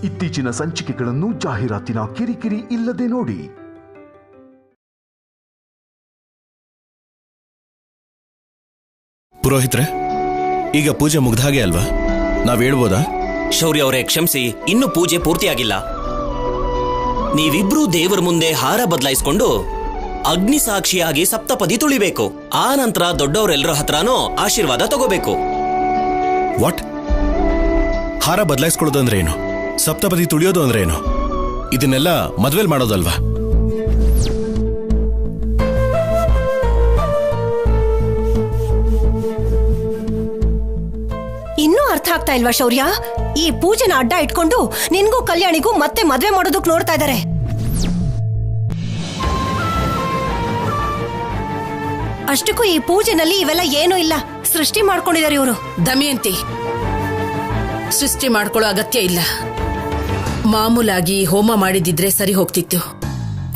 ಇತ್ತೀಚಿನ ಸಂಚಿಕೆಗಳನ್ನು ಜಾಹೀರಾತಿನ ಕಿರಿಕಿರಿ ಇಲ್ಲದೆ ನೋಡಿ. ಪುರೋಹಿತ್ರೆ, ಈಗ ಪೂಜೆ ಮುಗ್ದ ಹಾಗೆ ಅಲ್ವಾ? ನಾವ್ ಹೇಳ್ಬೋದಾ? ಶೌರ್ಯ ಅವರೇ, ಕ್ಷಮಿಸಿ, ಇನ್ನು ಪೂಜೆ ಪೂರ್ತಿಯಾಗಿಲ್ಲ. ನೀವಿಬ್ರು ದೇವರ ಮುಂದೆ ಹಾರ ಬದಲಾಯಿಸಿಕೊಂಡು ಅಗ್ನಿ ಸಾಕ್ಷಿಯಾಗಿ ಸಪ್ತಪದಿ ತುಳಿಬೇಕು. ಆ ನಂತರ ದೊಡ್ಡವರೆಲ್ಲರ ಹತ್ರನೂ ಆಶೀರ್ವಾದ ತಗೋಬೇಕು. ವಾಟ್? ಹಾರ ಬದಲಾಯಿಸ್ಕೊಳ್ಳೋದು ಅಂದ್ರೆ ಏನು? ಸಪ್ತಪದಿ ತುಳಿಯೋದು ಅಂದ್ರೆ ಏನು? ಇದನ್ನೆಲ್ಲ ಮದ್ವೆಲ್ ಮಾಡೋದಲ್ವಾ? ಇನ್ನೂ ಅರ್ಥ ಆಗ್ತಾ ಇಲ್ವಾ ಶೌರ್ಯ? ಈ ಪೂಜೆನ ಅಡ್ಡ ಇಟ್ಕೊಂಡು ನಿನ್ಗೂ ಕಲ್ಯಾಣಿಗೂ ಮತ್ತೆ ಮದ್ವೆ ಮಾಡೋದಕ್ ನೋಡ್ತಾ ಇದ್ದಾರೆ. ಅಷ್ಟಕ್ಕೂ ಈ ಪೂಜೆನಲ್ಲಿ ಇವೆಲ್ಲ ಏನೂ ಇಲ್ಲ, ಸೃಷ್ಟಿ ಮಾಡ್ಕೊಂಡಿದ್ದಾರೆ ಇವರು. ದಮಯಂತಿ, ಸೃಷ್ಟಿ ಮಾಡ್ಕೊಳ್ಳೋ ಅಗತ್ಯ ಇಲ್ಲ. ಮಾಮೂಲಾಗಿ ಹೋಮ ಮಾಡಿದಿದ್ರೆ ಸರಿ ಹೋಗ್ತಿತ್ತು.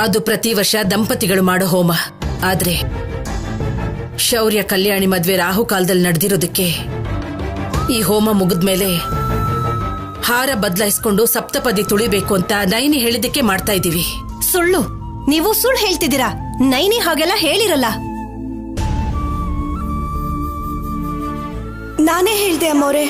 ಅದು ಪ್ರತಿ ವರ್ಷ ದಂಪತಿಗಳು ಮಾಡೋ ಹೋಮ. ಆದ್ರೆ ಶೌರ್ಯ ಕಲ್ಯಾಣಿ ಮದ್ವೆ ರಾಹುಕಾಲದಲ್ಲಿ ನಡೆದಿರೋದಕ್ಕೆ ಈ ಹೋಮ ಮುಗಿದ್ಮೇಲೆ ಹಾರ ಬದಲಾಯಿಸ್ಕೊಂಡು ಸಪ್ತಪದಿ ತುಳಿಬೇಕು ಅಂತ ನೈನಿ ಹೇಳಿದಕ್ಕೆ ಮಾಡ್ತಾ ಇದೀವಿ. ಸುಳ್ಳು, ನೀವು ಸುಳ್ಳು ಹೇಳ್ತಿದ್ದೀರಾ. ನೈನಿ ಹಾಗೆಲ್ಲ ಹೇಳಿರಲ್ಲ. ನಾನೇ ಹೇಳ್ದೆ ಅಮ್ಮೋರೆ.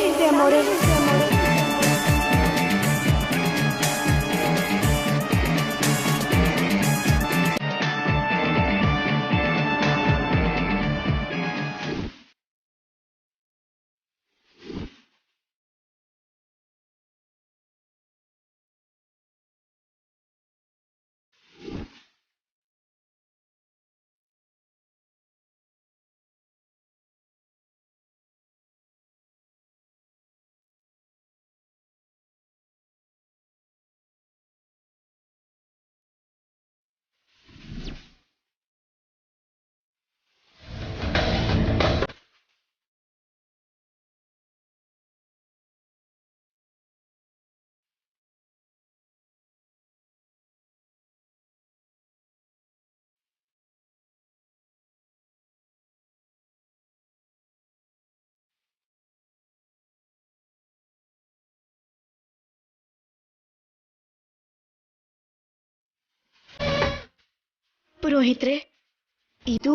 ಪುರೋಹಿತ್ರೆ, ಇದು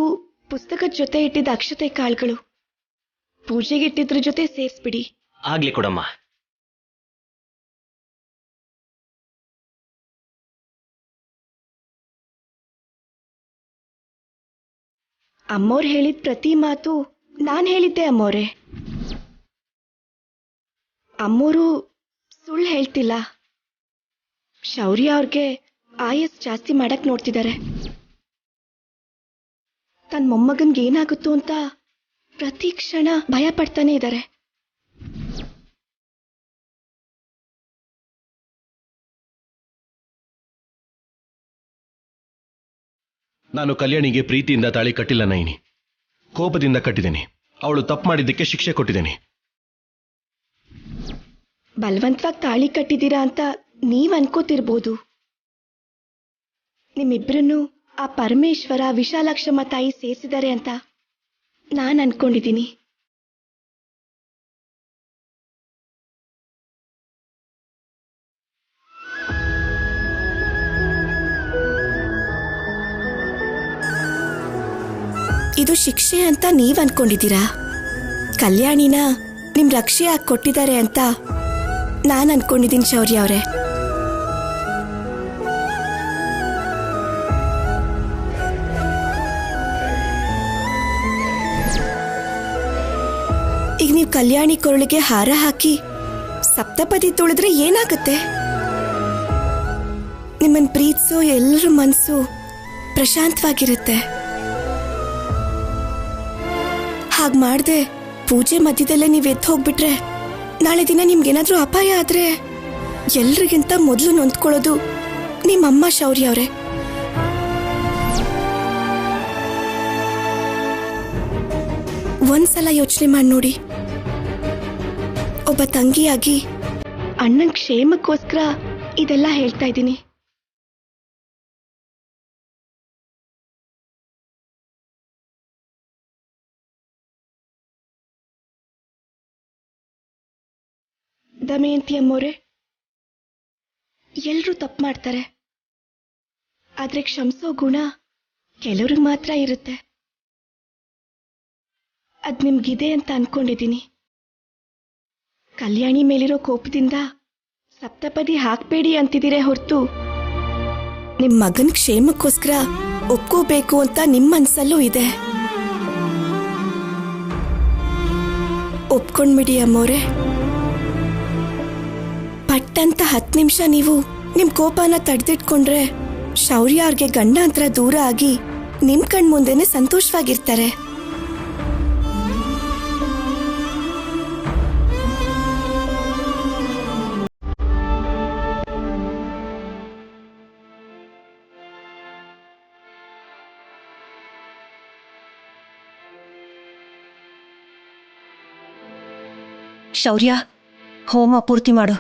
ಪುಸ್ತಕದ ಜೊತೆ ಇಟ್ಟಿದ್ದ ಅಕ್ಷತೆ ಕಾಳುಗಳು. ಪೂಜೆಗೆ ಇಟ್ಟಿದ್ರ ಜೊತೆ ಸೇರಿಸ್ಬಿಡಿ. ಆಗ್ಲಿ ಕೊಡಮ್ಮ. ಅಮ್ಮೋರ್ ಹೇಳಿದ ಪ್ರತಿ ಮಾತು ನಾನ್ ಹೇಳಿದ್ದೆ ಅಮ್ಮೋರೆ. ಅಮ್ಮೋರು ಸುಳ್ಳು ಹೇಳ್ತಿಲ್ಲ. ಶೌರ್ಯ ಅವ್ರಿಗೆ ಆಯಸ್ ಜಾಸ್ತಿ ಮಾಡಕ್ ನೋಡ್ತಿದ್ದಾರೆ. ತನ್ನ ಮೊಮ್ಮಗನ್ಗೆ ಏನಾಗುತ್ತೋ ಅಂತ ಪ್ರತಿ ಕ್ಷಣ ಭಯ ಪಡ್ತಾನೆ ಇದ್ದಾರೆ. ನಾನು ಕಲ್ಯಾಣಿಗೆ ಪ್ರೀತಿಯಿಂದ ತಾಳಿ ಕಟ್ಟಿಲ್ಲ ನೈನಿ, ಕೋಪದಿಂದ ಕಟ್ಟಿದ್ದೇನೆ. ಅವಳು ತಪ್ಪು ಮಾಡಿದ್ದಕ್ಕೆ ಶಿಕ್ಷೆ ಕೊಟ್ಟಿದ್ದೇನೆ. ಬಲವಂತವಾಗಿ ತಾಳಿ ಕಟ್ಟಿದ್ದೀರಾ ಅಂತ ನೀವ್ ಅನ್ಕೋತಿರ್ಬೋದು. ನಿಮ್ಮಿಬ್ರನ್ನು ಆ ಪರಮೇಶ್ವರ ವಿಶಾಲಾಕ್ಷಮ್ಮ ತಾಯಿ ಸೇರಿಸಿದ್ದಾರೆ ಅಂತ ನಾನು ಅನ್ಕೊಂಡಿದ್ದೀನಿ. ಇದು ಶಿಕ್ಷೆ ಅಂತ ನೀವ್ ಅನ್ಕೊಂಡಿದ್ದೀರಾ. ಕಲ್ಯಾಣಿನ ನಿಮ್ ರಕ್ಷೆಯಾಗಿ ಕೊಟ್ಟಿದ್ದಾರೆ ಅಂತ ನಾನು ಅನ್ಕೊಂಡಿದ್ದೀನಿ ಶೌರ್ಯ ಅವರೇ. ಈಗ ನೀವು ಕಲ್ಯಾಣಿ ಕೊರಳಿಗೆ ಹಾರ ಹಾಕಿ ಸಪ್ತಪದಿ ತುಳಿದ್ರೆ ಏನಾಗುತ್ತೆ? ನಿಮ್ಮನ್ ಪ್ರೀತಿಸೋ ಎಲ್ಲರ ಮನಸ್ಸು ಪ್ರಶಾಂತವಾಗಿರುತ್ತೆ. ಹಾಗ್ ಮಾಡ್ದೆ ಪೂಜೆ ಮಧ್ಯದಲ್ಲೇ ನೀವು ಎದ್ದು ಹೋಗ್ಬಿಟ್ರೆ ನಾಳೆ ದಿನ ನಿಮ್ಗೇನಾದ್ರೂ ಅಪಾಯ ಆದ್ರೆ ಎಲ್ರಿಗಿಂತ ಮೊದಲು ನೊಂದ್ಕೊಳ್ಳೋದು ನಿಮ್ಮಮ್ಮ ಶೌರ್ಯ ಅವರೇ. ಒಂದ್ಸಲ ಯೋಚನೆ ಮಾಡಿ ನೋಡಿ. ಒಬ್ಬ ತಂಗಿಯಾಗಿ ಅಣ್ಣನ ಕ್ಷೇಮಕ್ಕೋಸ್ಕರ ಇದೆಲ್ಲ ಹೇಳ್ತಾ ಇದ್ದೀನಿ. ದಮಯಂತಿ ಅಮ್ಮೋರೆ, ಎಲ್ರೂ ತಪ್ಪು ಮಾಡ್ತಾರೆ, ಆದ್ರೆ ಕ್ಷಮಿಸೋ ಗುಣ ಕೆಲವ್ರಿಗೆ ಮಾತ್ರ ಇರುತ್ತೆ. ಅದ್ ನಿಮ್ಗಿದೆ ಅಂತ ಅನ್ಕೊಂಡಿದ್ದೀನಿ. ಕಲ್ಯಾಣಿ ಮೇಲಿರೋ ಕೋಪದಿಂದ ಸಪ್ತಪದಿ ಹಾಕ್ಬೇಡಿ ಅಂತಿದ್ದೀರೇ ಹೊರತು ನಿಮ್ ಮಗನ್ ಕ್ಷೇಮಕ್ಕೋಸ್ಕರ ಒಪ್ಕೋಬೇಕು ಅಂತ ನಿಮ್ಮ ಮನ್ಸಲ್ಲೂ ಇದೆ. ಒಪ್ಕೊಂಡ್ಬಿಡಿ ಅಮ್ಮೋರೆ. ಪಟ್ಟಂತ 10 ನಿಮಿಷ ನೀವು ನಿಮ್ ಕೋಪನ ತಡೆದಿಟ್ಕೊಂಡ್ರೆ ಶೌರ್ಯ ಅವ್ರಿಗೆ ಗಂಡಾಂತರ ದೂರ ಆಗಿ ನಿಮ್ ಕಣ್ ಮುಂದೆನೆ ಸಂತೋಷವಾಗಿರ್ತಾರೆ. ಶೌರ್ಯ, ಹೋಮ ಪೂರ್ತಿ ಮಾಡು.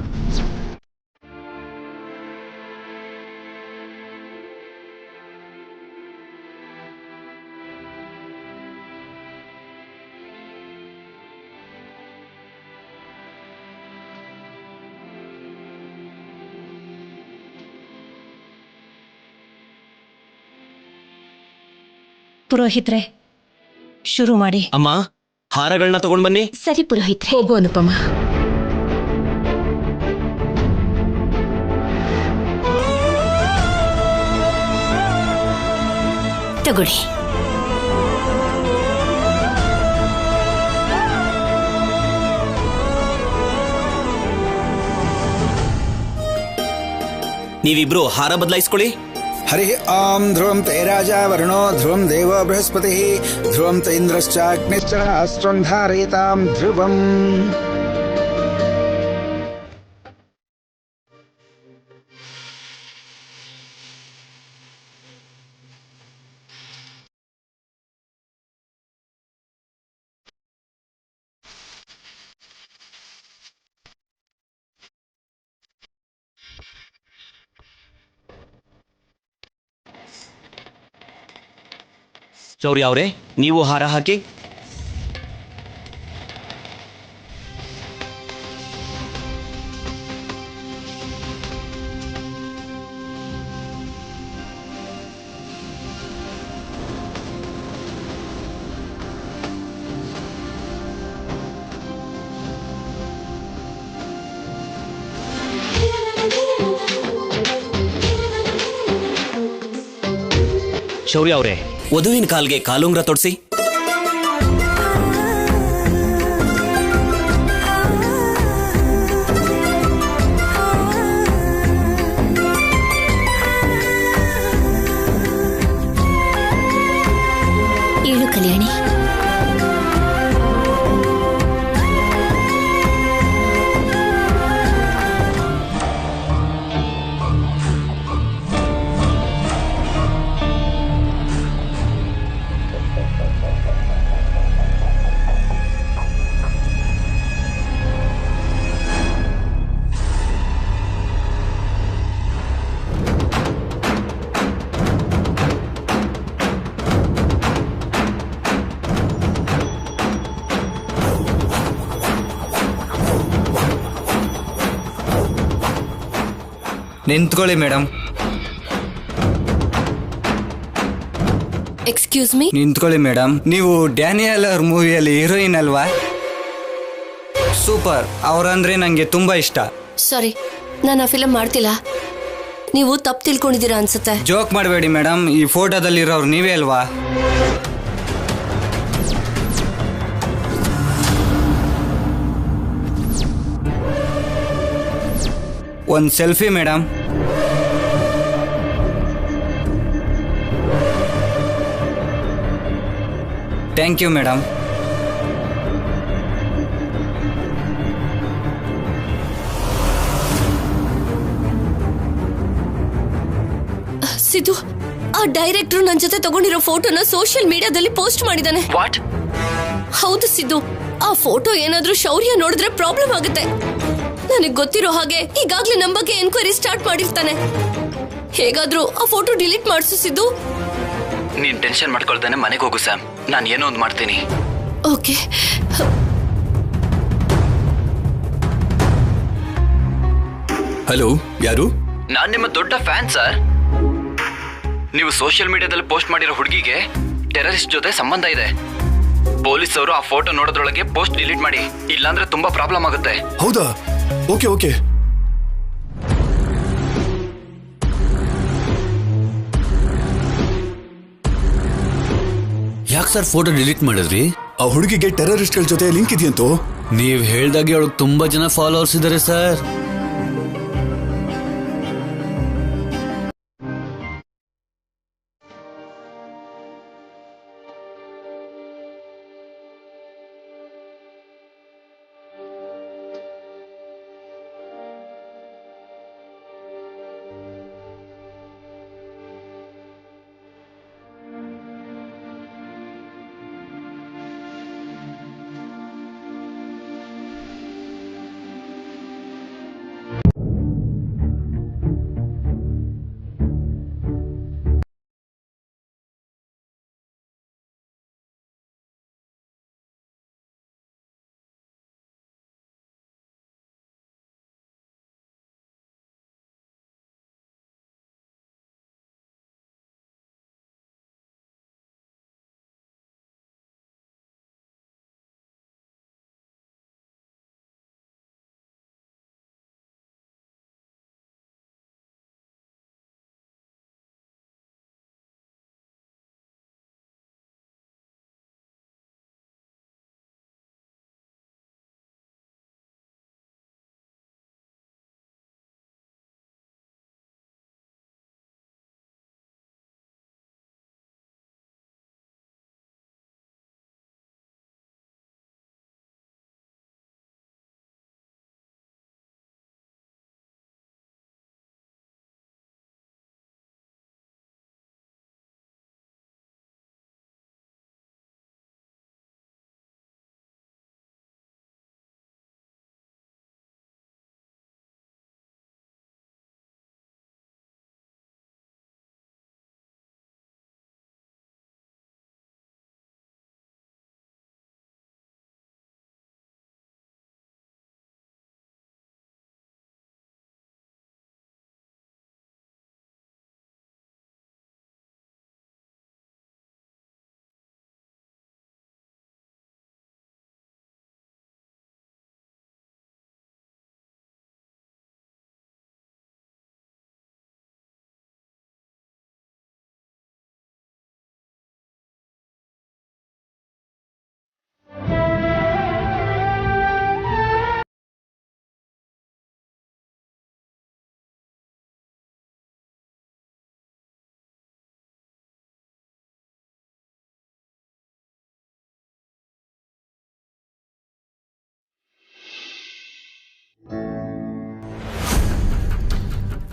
ಪುರೋಹಿತ್ರೆ, ಶುರು ಮಾಡಿ. ಅಮ್ಮ, ಹಾರಗಳನ್ನ ತಗೊಂಡ್ ಬನ್ನಿ. ಸರಿ ಪುರೋಹಿತ್ರೆ. ಹೋಗು ಅನುಪಮ. ತಗೊಳ್ಳಿ. ನೀವಿಬ್ರು ಹಾರ ಬದಲಾಯಿಸ್ಕೊಳ್ಳಿ. हरि ओम ध्रुवं ते राजा वरुणो ध्रुवं देवो बृहस्पतिः ध्रुवं ते इन्द्रश्चाग्निश्च अस्त्रं धारयतां ध्रुवम्. ಶೌರ್ಯ ಅವರೇ, ನೀವು ಹಾರ ಹಾಕಿ. ಶೌರ್ಯ ಅವರೇ, ವಧುವಿನ ಕಾಲ್ಗೆ ಕಾಲುಂಗ್ರ ತೊಡ್ಸಿ. ಏಳು ಕಲ್ಯಾಣಿ. ನಿಂತ್ಕೊಳ್ಳಿ ಮೇಡಮ್. Excuse me. ನಿಂತ್ಕೊಳ್ಳಿ ಮೇಡಮ್. ನೀವು ಡ್ಯಾನಿಯಲ್ ಅವ್ರ ಮೂವಿಯಲ್ಲಿ ಹೀರೋಯಿನ್ ಅಲ್ವಾ? ಸೂಪರ್. ಅವ್ರಂದ್ರೆ ನಂಗೆ ತುಂಬಾ ಇಷ್ಟ. ಸಾರಿ, ನಾನು ಆ ಫಿಲಮ್ ಮಾಡ್ತಿಲ್ಲ. ನೀವು ತಪ್ಪು ತಿಳ್ಕೊಂಡಿದ್ದೀರಾ ಅನ್ಸುತ್ತೆ. ಜೋಕ್ ಮಾಡಬೇಡಿ ಮೇಡಮ್. ಈ ಫೋಟೋದಲ್ಲಿರೋರು ನೀವೇ ಅಲ್ವಾ? ಒಂದು selfie madam. Thank you madam. Siddu, ಆ ಡೈರೆಕ್ಟರ್ ನನ್ನ ಜೊತೆ ತಗೊಂಡಿರೋ ಫೋಟೋನ ಸೋಷಿಯಲ್ ಮೀಡಿಯಾದಲ್ಲಿ ಪೋಸ್ಟ್ ಮಾಡಿದಾನೆ. ವಾಟ್? ಹೌದು ಸಿದ್ದು, ಆ ಫೋಟೋ ಏನಾದ್ರೂ ಶೌರ್ಯ ನೋಡಿದ್ರೆ ಪ್ರಾಬ್ಲಮ್ ಆಗುತ್ತೆ. ನನಗೆ ಗೊತ್ತಿರೋ ಹಾಗೆ ಈಗಾಗ್ಲೇ ನಮ್ಮ ಬಗ್ಗೆ ಎನ್ಕ್ವೈರಿ ಸ್ಟಾರ್ಟ್ ಮಾಡಿರ್ತಾನೆ. ಹೇಗಾದ್ರೂ ಆ ಫೋಟೋ ಡಿಲೀಟ್ ಮಾಡಿಸು ಸಿದ್ದು. ನೀನ್ ಟೆನ್ಷನ್ ಮಾಡ್ಕೊಳ್ತಾನೆ ಮನೆಗೆ ಹೋಗು ಸ್ಯಾಮ್. ನಾನು ಏನೋ ಒಂದು ಮಾಡ್ತೀನಿ. ಓಕೆ. ಹಲೋ, ಯಾರು? ನಾನ್ ನಿಮ್ಮ ದೊಡ್ಡ ಫ್ಯಾನ್ ಸರ್. ನೀವು ಸೋಷಿಯಲ್ ಮೀಡಿಯಾದಲ್ಲಿ ಪೋಸ್ಟ್ ಮಾಡಿರೋ ಹುಡುಗಿಗೆ ಟೆರರಿಸ್ಟ್ ಜೊತೆ ಸಂಬಂಧ ಇದೆ. ಪೊಲೀಸ್ ಅವರು ಆ ಫೋಟೋ ನೋಡೋದ್ರೊಳಗೆ ಪೋಸ್ಟ್ ಡಿಲೀಟ್ ಮಾಡಿ, ಇಲ್ಲಾಂದ್ರೆ ತುಂಬಾ ಪ್ರಾಬ್ಲಮ್ ಆಗುತ್ತೆ. ಹೌದಾ? Okay okay. ಯಾಕೆ ಸರ್ ಫೋಟೋ ಡಿಲೀಟ್ ಮಾಡಿದ್ರಿ? ಆ ಹುಡುಗಿಗೆ ಟೆರರಿಸ್ಟ್ಗಳ ಜೊತೆ ಲಿಂಕ್ ಇದೆಯಂತೂ. ನೀವ್ ಹೇಳ್ದಾಗೆ ಅವಳಿಗೆ ತುಂಬಾ ಜನ ಫಾಲೋವರ್ಸ್ ಇದ್ದಾರೆ ಸರ್.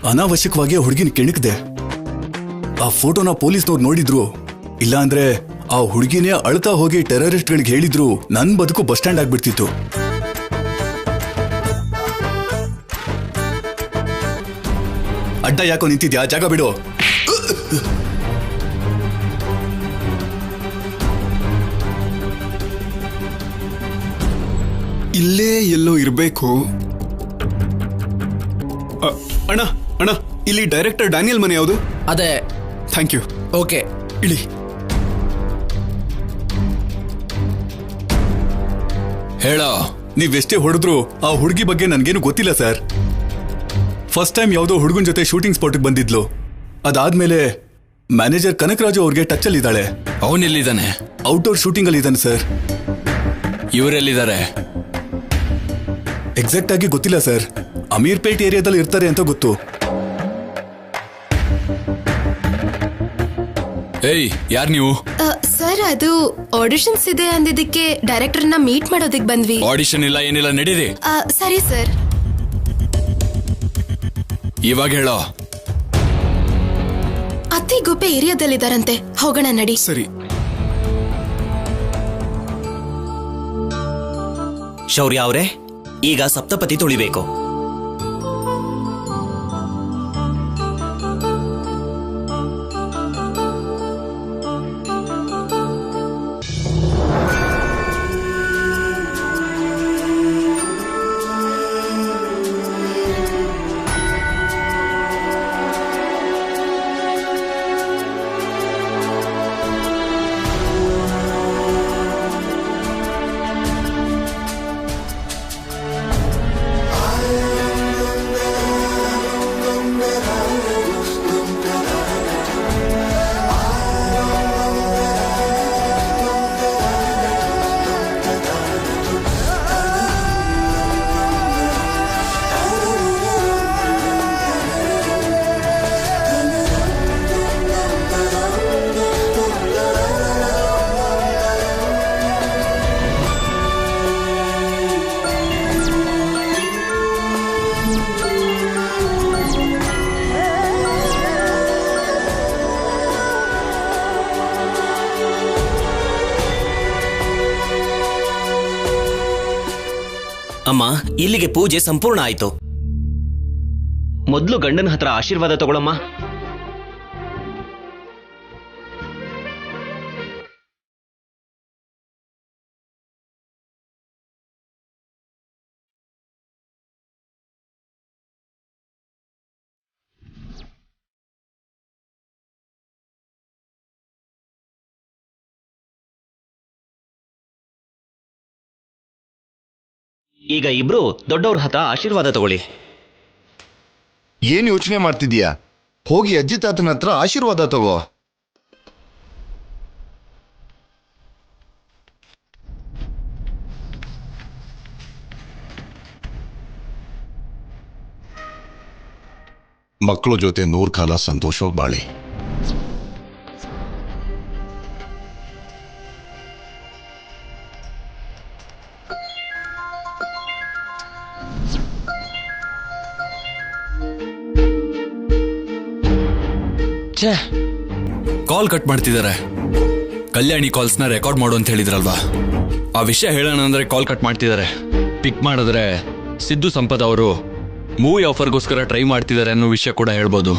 ಅನಾವಶ್ಯಕವಾಗಿ ಆ ಹುಡುಗಿನ ಕೆಣಕ್ದೆ. ಆ ಫೋಟೋನ ಪೊಲೀಸ್ನವ್ರು ನೋಡಿದ್ರು, ಇಲ್ಲ ಅಂದ್ರೆ ಆ ಹುಡುಗಿನೇ ಅಳ್ತಾ ಹೋಗಿ ಟೆರರಿಸ್ಟ್ಗಳಿಗೆ ಹೇಳಿದ್ರು ನನ್ ಬದುಕು ಬಸ್ ಸ್ಟ್ಯಾಂಡ್ ಆಗ್ಬಿಡ್ತಿತ್ತು. ಅಡ್ಡ ಯಾಕೋ ನಿಂತಿದ್ಯಾ? ಜಾಗ ಬಿಡು. ಇಲ್ಲೇ ಎಲ್ಲೋ ಇರಬೇಕು. ಅಣ್ಣ ಅಣ್ಣ, ಇಲ್ಲಿ ಡೈರೆಕ್ಟರ್ ಡ್ಯಾನಿಯಲ್ ಮನೆ ಯಾವುದು? ಅದೇ. Thank you. ಓಕೆ, ಇಳಿ. ಹೇಳೋ, ನೀವೆಷ್ಟೇ ಹೊಡೆದ್ರು ಆ ಹುಡುಗಿ ಬಗ್ಗೆ ನನ್ಗೇನು ಗೊತ್ತಿಲ್ಲ ಸರ್. ಫಸ್ಟ್ ಟೈಮ್ ಯಾವುದೋ ಹುಡುಗನ ಜೊತೆ ಶೂಟಿಂಗ್ ಸ್ಪಾಟ್ಗೆ ಬಂದಿದ್ಲು. ಅದಾದ್ಮೇಲೆ ಮ್ಯಾನೇಜರ್ ಕನಕರಾಜು ಅವ್ರಿಗೆ ಟಚ್ ಅಲ್ಲಿ ಇದ್ದಾಳೆ. ಅವನೆಲ್ಲಿದ್ದಾನೆ? ಔಟ್ಡೋರ್ ಶೂಟಿಂಗ್ ಅಲ್ಲಿ ಇದ್ದಾನೆ ಸರ್. ಇವರೆಲ್ಲಿದ್ದಾರೆ? ಎಕ್ಸಾಕ್ಟ್ ಆಗಿ ಗೊತ್ತಿಲ್ಲ ಸರ್. ಅಮೀರ್ಪೇಟ್ ಏರಿಯಾದಲ್ಲಿ ಇರ್ತಾರೆ ಅಂತ ಗೊತ್ತು. ಏಯ್, ಯಾರ್ ನೀವು? ಸರ್, ಅದು ಆಡಿಷನ್ಸ್ ಇದೆ ಅಂದಿದ್ದಕ್ಕೆ ಡೈರೆಕ್ಟರ್ನ ಮೀಟ್ ಮಾಡೋದಕ್ಕೆ ಬಂದ್ವಿ. ಆಡಿಷನ್ ಇಲ್ಲ, ಏನಿಲ್ಲ, ನಡೀರಿ. ಸರಿ ಸರ್. ಇವಾಗ ಹೇಳೋ. ಅತ್ತಿ ಗುಪ್ಪೆ ಏರಿಯಾದಲ್ಲಿದ್ದಾರಂತೆ, ಹೋಗೋಣ ನಡಿ. ಸರಿ. ಶೌರ್ಯ ಅವರೇ, ಈಗ ಸಪ್ತಪದಿ ತುಳಿಬೇಕು. ಅಮ್ಮ, ಇಲ್ಲಿಗೆ ಪೂಜೆ ಸಂಪೂರ್ಣ ಆಯ್ತು. ಮೊದಲು ಗಂಡನ ಹತ್ರ ಆಶೀರ್ವಾದ ತಗೊಳಮ್ಮ. ಈಗ ಇಬ್ರು ದೊಡ್ಡವ್ರ ಹತ್ರ ಆಶೀರ್ವಾದ ತಗೊಳ್ಳಿ. ಏನ್ ಯೋಚನೆ ಮಾಡ್ತಿದೀಯಾ? ಹೋಗಿ ಅಜ್ಜಿ ತಾತನ ಹತ್ರ ಆಶೀರ್ವಾದ ತಗೋ. ಮಕ್ಕಳ ಜೊತೆ 100 ಕಾಲ ಸಂತೋಷವಾಗಿ ಬಾಳಿ. ಕಾಲ್ ಕಟ್ ಮಾಡ್ತಿದ್ದಾರೆ. ಕಲ್ಯಾಣಿ ಕಾಲ್ಸ್ನ ರೆಕಾರ್ಡ್ ಮಾಡು ಅಂತ ಹೇಳಿದ್ರಲ್ವಾ, ಆ ವಿಷಯ ಹೇಳೋಣ ಅಂದ್ರೆ ಕಾಲ್ ಕಟ್ ಮಾಡ್ತಿದ್ದಾರೆ. ಪಿಕ್ ಮಾಡಿದ್ರೆ ಸಿದ್ದು ಸಂಪತ್ ಅವರು ಮೂವಿ ಆಫರ್ಗೋಸ್ಕರ ಟ್ರೈ ಮಾಡ್ತಿದ್ದಾರೆ ಅನ್ನೋ ವಿಷಯ ಕೂಡ ಹೇಳ್ಬೋದು.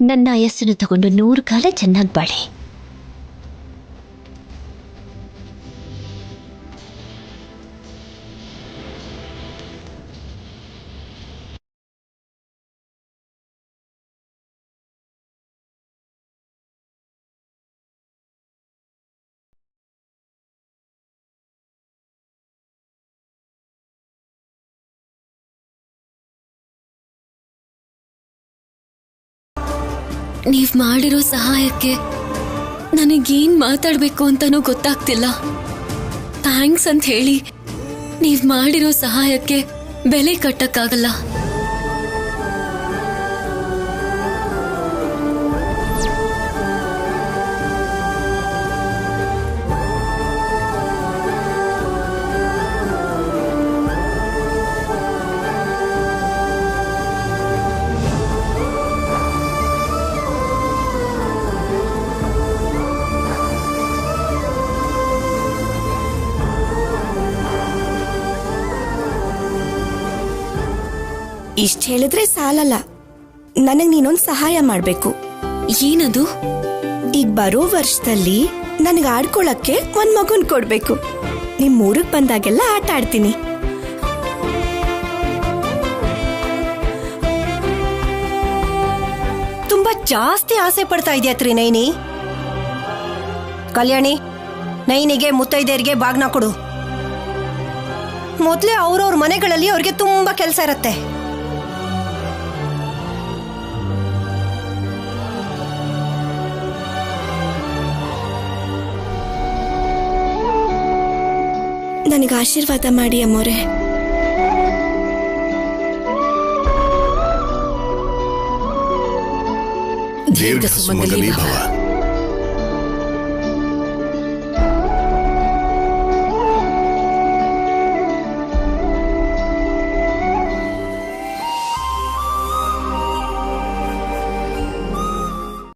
ನನ್ನ ಆಯಸ್ಸನ್ನು ತಗೊಂಡು 100 ಕಾಲ ಚೆನ್ನಾಗಿ ಬಾಳಿ. ನೀವ್ ಮಾಡಿರೋ ಸಹಾಯಕ್ಕೆ ನನಗೇನ್ ಮಾತಾಡ್ಬೇಕು ಅಂತಾನೂ ಗೊತ್ತಾಗ್ತಿಲ್ಲ. ಥ್ಯಾಂಕ್ಸ್ ಅಂತ ಹೇಳಿ ನೀವ್ ಮಾಡಿರೋ ಸಹಾಯಕ್ಕೆ ಬೆಲೆ ಕಟ್ಟಕ್ಕಾಗಲ್ಲ. ಇಷ್ಟ ಹೇಳಿದ್ರೆ ಸಾಲಲ್ಲ, ನನಗ್ ನೀನೊಂದು ಸಹಾಯ ಮಾಡ್ಬೇಕು. ಏನದು? ಈಗ ಬರೋ ವರ್ಷದಲ್ಲಿ ನನಗೆ ಆಡ್ಕೊಳಕ್ಕೆ ಒಂದ್ ಮಗುನ್ ಕೊಡ್ಬೇಕು. ನಿಮ್ ಊರಿಗೆ ಬಂದಾಗೆಲ್ಲ ಆಟ ಆಡ್ತೀನಿ. ತುಂಬಾ ಜಾಸ್ತಿ ಆಸೆ ಪಡ್ತಾ ಇದೆಯಾ ತ್ರಿನೈನಿ? ಕಲ್ಯಾಣಿ, ನೈನಿಗೆ ಮುತ್ತೈದೆಯರಿಗೆ ಬಾಗ್ನ ಕೊಡು. ಮೊದ್ಲೇ ಅವ್ರವ್ರ ಮನೆಗಳಲ್ಲಿ ಅವ್ರಿಗೆ ತುಂಬಾ ಕೆಲಸ ಇರತ್ತೆ. ನನಗೆ ಆಶೀರ್ವಾದ ಮಾಡಿ ಅಮ್ಮೋರೆ. ದೀರ್ಘ ಸುಮಂಗಲಿ ಭವ.